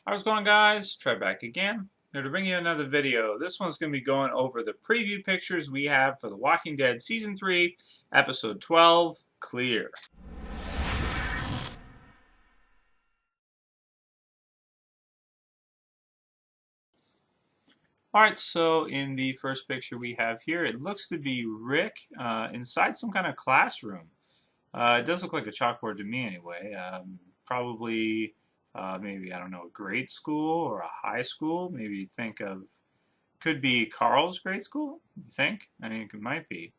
How's it going, guys? Trey back again. Here to bring you another video. This one's going to be going over the preview pictures we have for The Walking Dead Season 3, Episode 12, Clear. Alright, so in the first picture we have here, it looks to be Rick inside some kind of classroom. It does look like a chalkboard to me anyway. Probably maybe, I don't know, a grade school or a high school. Maybe think of, could be Carl's grade school, you think? I mean, it might be.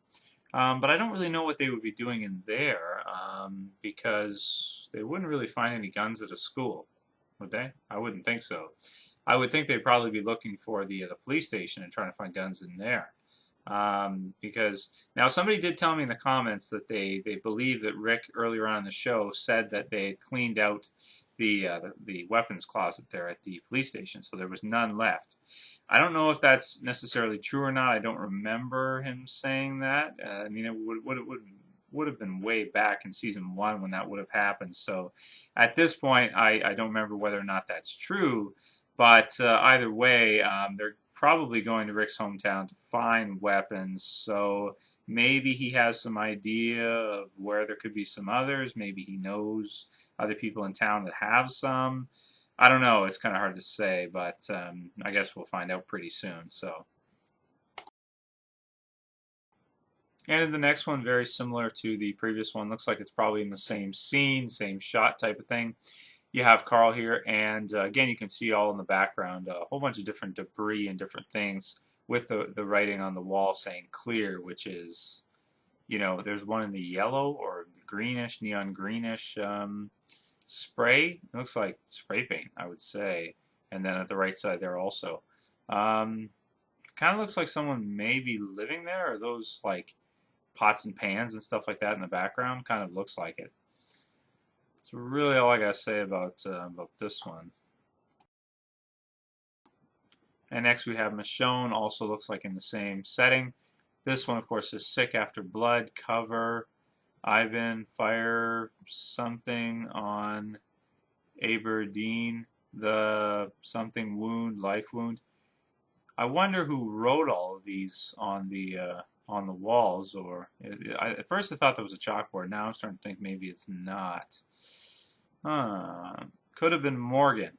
But I don't really know what they would be doing in there because they wouldn't really find any guns at a school, would they? I wouldn't think so. I would think they'd probably be looking for the police station and trying to find guns in there. Because now somebody did tell me in the comments that they believe that Rick earlier on in the show said that they had cleaned out the weapons closet there at the police station, so there was none left. I don't know if that's necessarily true or not. I don't remember him saying that. I mean, it would have been way back in season 1 when that would have happened. So at this point, I don't remember whether or not that's true. But either way, they're probably going to Rick's hometown to find weapons. So maybe he has some idea of where there could be some others. Maybe he knows other people in town that have some. I don't know. It's kind of hard to say, but I guess we'll find out pretty soon. So, and in the next one, very similar to the previous one. Looks like it's probably in the same scene, same shot type of thing. You have Carl here, and again, you can see all in the background a whole bunch of different debris and different things with the writing on the wall saying clear, which is, you know, there's one in the yellow or the greenish, neon greenish spray. It looks like spray paint, I would say. And then at the right side there also. Kind of looks like someone may be living there, or those like pots and pans and stuff like that in the background. Kind of looks like it. That's really all I gotta say about this one. And next we have Michonne, also looks like in the same setting. This one, of course, is sick after blood cover. Ivan fire something on Aberdeen, the something wound, life wound. I wonder who wrote all of these on the walls, or at first I thought that was a chalkboard. Now I'm starting to think maybe it's not. Could have been Morgan,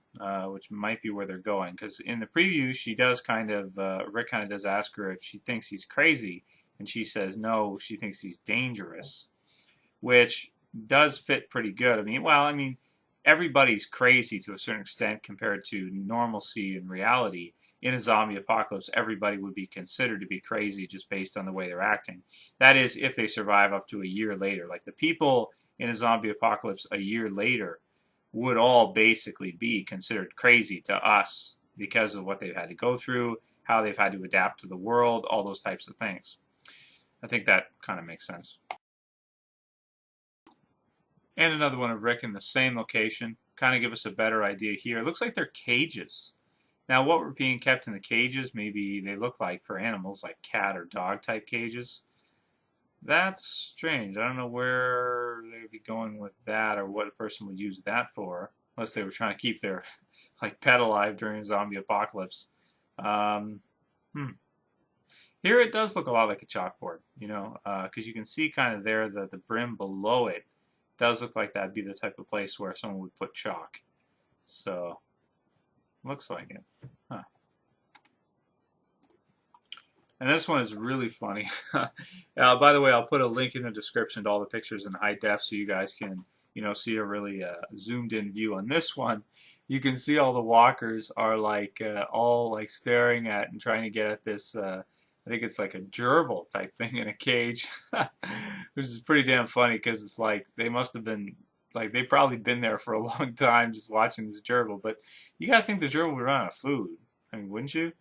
which might be where they're going. Because in the preview, she does kind of, Rick kind of does ask her if she thinks he's crazy, and she says no, she thinks he's dangerous, which does fit pretty good. I mean, well, I mean, everybody's crazy to a certain extent compared to normalcy and reality. In a zombie apocalypse, everybody would be considered to be crazy just based on the way they're acting. That is, if they survive up to a year later. Like the people in a zombie apocalypse a year later would all basically be considered crazy to us because of what they've had to go through, how they've had to adapt to the world, all those types of things. I think that kind of makes sense. And another one of Rick in the same location. Kind of give us a better idea here. It looks like they're cages. Now, what were being kept in the cages, maybe they look like for animals, like cat or dog type cages. That's strange. I don't know where they would be going with that, or what a person would use that for, unless they were trying to keep their like pet alive during a zombie apocalypse. Here it does look a lot like a chalkboard, you know, because you can see kind of there the brim below it does look like that'd be the type of place where someone would put chalk. So, looks like it. Huh. And this one is really funny. By the way, I'll put a link in the description to all the pictures in high def so you guys can, you know, see a really zoomed in view. On this one, you can see all the walkers are like all like staring at and trying to get at this. I think it's like a gerbil type thing in a cage, which is pretty damn funny because it's like they must have been like they've probably been there for a long time just watching this gerbil. But you gotta think the gerbil would run out of food. I mean, wouldn't you?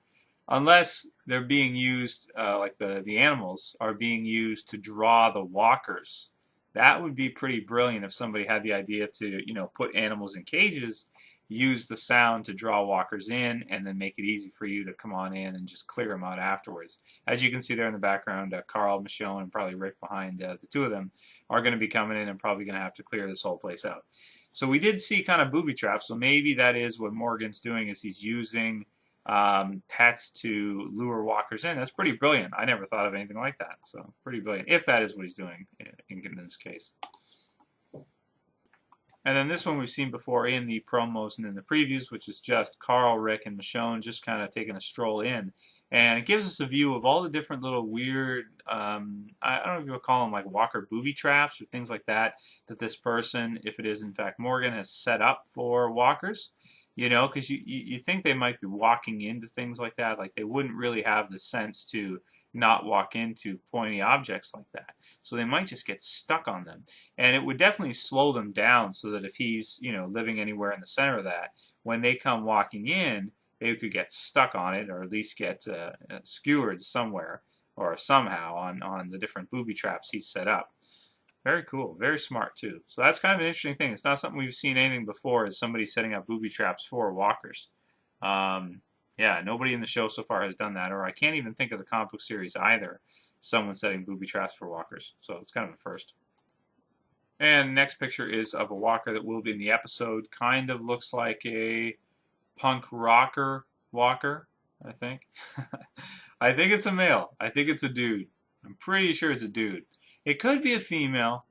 Unless they're being used, like the animals are being used to draw the walkers. That would be pretty brilliant if somebody had the idea to, you know, put animals in cages, use the sound to draw walkers in, and then make it easy for you to come on in and just clear them out afterwards. As you can see there in the background, Carl, Michonne, and probably Rick behind the two of them are going to be coming in and probably going to have to clear this whole place out. So we did see kind of booby traps. So maybe that is what Morgan's doing, is he's using pets to lure walkers in. That's pretty brilliant. I never thought of anything like that. So pretty brilliant, if that is what he's doing in this case. And then this one we've seen before in the promos and in the previews, which is just Carl, Rick, and Michonne just kind of taking a stroll in. And it gives us a view of all the different little weird, I don't know if you would call them like walker booby traps or things like that, that this person, if it is in fact Morgan, has set up for walkers. You know, because you think they might be walking into things like that. Like they wouldn't really have the sense to not walk into pointy objects like that. So they might just get stuck on them. And it would definitely slow them down so that if he's, you know, living anywhere in the center of that, when they come walking in, they could get stuck on it, or at least get skewered somewhere or somehow on the different booby traps he's set up. Very cool. Very smart, too. So that's kind of an interesting thing. It's not something we've seen anything before, is somebody setting up booby traps for walkers. Yeah, nobody in the show so far has done that, or I can't even think of the comic book series either, someone setting booby traps for walkers. So it's kind of a first. And next picture is of a walker that will be in the episode. Kind of looks like a punk rocker walker, I think. I think it's a male. I think it's a dude. I'm pretty sure it's a dude. It could be a female,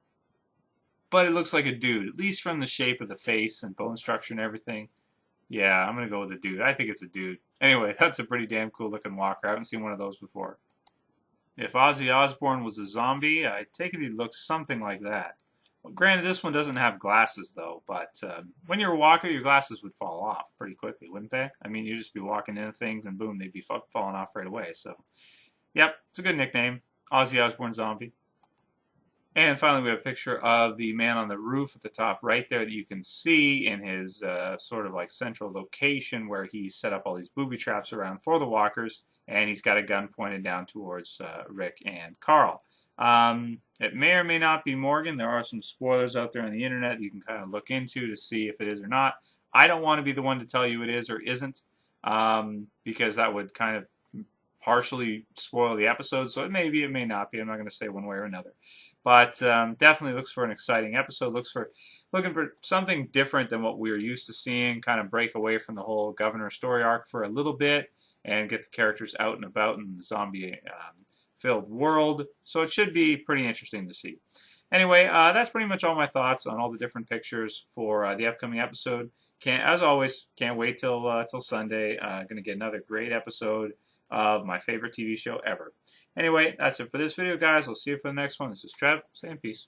but it looks like a dude, at least from the shape of the face and bone structure and everything. Yeah, I'm going to go with a dude. I think it's a dude. Anyway, that's a pretty damn cool looking walker. I haven't seen one of those before. If Ozzy Osbourne was a zombie, I take it he'd look something like that. Well, granted, this one doesn't have glasses, though, but when you're a walker, your glasses would fall off pretty quickly, wouldn't they? I mean, you'd just be walking into things, and boom, they'd be falling off right away. So, yep, it's a good nickname. Ozzy Osbourne Zombie. And finally, we have a picture of the man on the roof at the top right there that you can see in his sort of like central location where he set up all these booby traps around for the walkers, and he's got a gun pointed down towards Rick and Carl. It may or may not be Morgan. There are some spoilers out there on the internet that you can kind of look into to see if it is or not. I don't want to be the one to tell you it is or isn't, because that would kind of partially spoil the episode, so it may be, it may not be. I'm not going to say one way or another, but definitely looks for an exciting episode. Looking for something different than what we're used to seeing. Kind of break away from the whole Governor story arc for a little bit and get the characters out and about in the zombie-filled world. So it should be pretty interesting to see. Anyway, that's pretty much all my thoughts on all the different pictures for the upcoming episode. As always, can't wait till Sunday. Going to get another great episode of my favorite TV show ever. Anyway, that's it for this video, guys. I'll see you for the next one. This is Trev, saying peace.